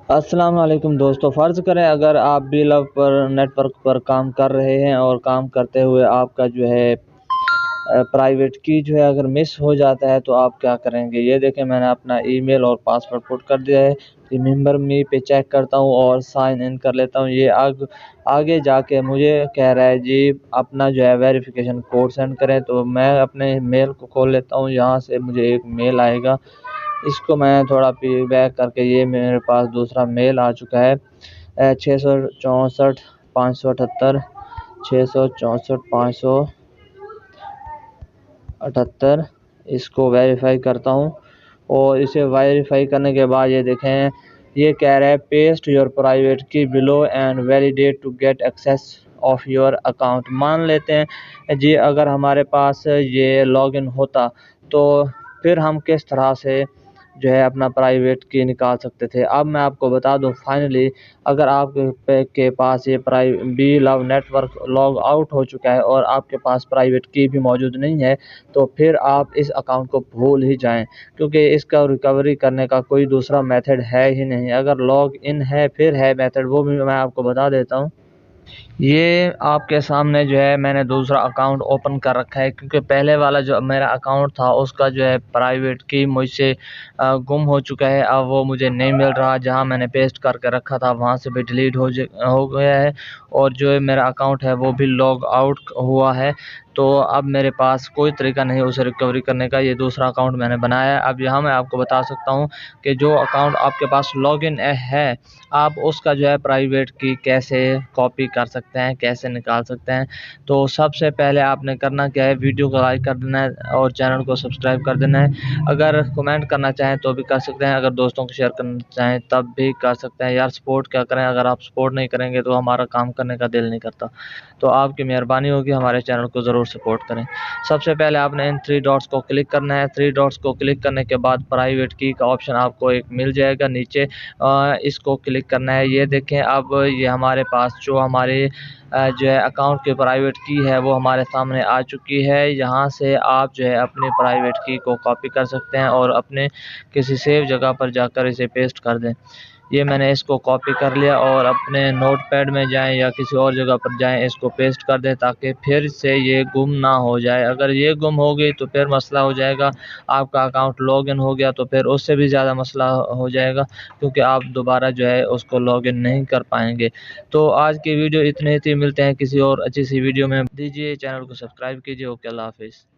अस्सलाम वालेकुम दोस्तों, फ़र्ज़ करें अगर आप बी लव पर नेटवर्क पर काम कर रहे हैं और काम करते हुए आपका जो है प्राइवेट की जो है अगर मिस हो जाता है तो आप क्या करेंगे? ये देखें, मैंने अपना ईमेल और पासवर्ड पुट कर दिया है। रिमेंबर मी पे चेक करता हूँ और साइन इन कर लेता हूँ। ये आगे जाके मुझे कह रहा है जी अपना जो है वेरिफ़िकेशन कोड सेंड करें, तो मैं अपने मेल को खोल लेता हूँ। यहाँ से मुझे एक मेल आएगा, इसको मैं थोड़ा बैक करके ये मेरे पास दूसरा मेल आ चुका है 664 578 664 578। इसको वेरीफाई करता हूँ और इसे वेरीफाई करने के बाद ये देखें, ये कह रहा है paste your private key below and validate to get access of your account. मान लेते हैं जी अगर हमारे पास ये लॉगिन होता तो फिर हम किस तरह से जो है अपना प्राइवेट की निकाल सकते थे। अब मैं आपको बता दूं फाइनली, अगर के पास ये B love network log out हो चुका है और आपके पास प्राइवेट की भी मौजूद नहीं है, तो फिर आप इस अकाउंट को भूल ही जाएं, क्योंकि इसका रिकवरी करने का कोई दूसरा मेथड है ही नहीं। अगर लॉग इन है फिर है मेथड, वो भी मैं आपको बता देता हूँ। ये आपके सामने जो है मैंने दूसरा अकाउंट ओपन कर रखा है, क्योंकि पहले वाला जो मेरा अकाउंट था उसका जो है प्राइवेट की मुझसे गुम हो चुका है। अब वो मुझे नहीं मिल रहा, जहां मैंने पेस्ट करके रखा था वहां से भी डिलीट हो गया है और जो है मेरा अकाउंट है वो भी लॉग आउट हुआ है। तो अब मेरे पास कोई तरीका नहीं उसे रिकवरी करने का। ये दूसरा अकाउंट मैंने बनाया है। अब यहाँ मैं आपको बता सकता हूँ कि जो अकाउंट आपके पास लॉगिन है, आप उसका जो है प्राइवेट की कैसे कॉपी कर सकते हैं, कैसे निकाल सकते हैं। तो सबसे पहले आपने करना क्या है, वीडियो को लाइक कर देना है और चैनल को सब्सक्राइब कर देना है। अगर कमेंट करना चाहें तो भी कर सकते हैं, अगर दोस्तों को शेयर करना चाहें तब भी कर सकते हैं। यार सपोर्ट क्या करें, अगर आप सपोर्ट नहीं करेंगे तो हमारा काम करने का दिल नहीं करता। तो आपकी मेहरबानी होगी, हमारे चैनल को ज़रूर सपोर्ट करें। सबसे पहले आपने इन 3 डॉट्स को क्लिक करना है। 3 डॉट्स को क्लिक करने के बाद प्राइवेट की का ऑप्शन आपको एक मिल जाएगा नीचे, इसको क्लिक करना है। ये देखें, अब ये हमारे पास जो हमारे जो है अकाउंट की प्राइवेट की है वो हमारे सामने आ चुकी है। यहाँ से आप जो है अपनी प्राइवेट की को कॉपी कर सकते हैं और अपने किसी सेफ जगह पर जाकर इसे पेस्ट कर दें। ये मैंने इसको कॉपी कर लिया और अपने नोटपैड में जाएं या किसी और जगह पर जाएं, इसको पेस्ट कर दें ताकि फिर से ये गुम ना हो जाए। अगर ये गुम हो गई तो फिर मसला हो जाएगा, आपका अकाउंट लॉगिन हो गया तो फिर उससे भी ज़्यादा मसला हो जाएगा, क्योंकि आप दोबारा जो है उसको लॉगिन नहीं कर पाएंगे। तो आज की वीडियो इतने ही थी, मिलते हैं किसी और अच्छी सी वीडियो में। दीजिए, चैनल को सब्सक्राइब कीजिए। ओके, अल्लाह हाफिज़।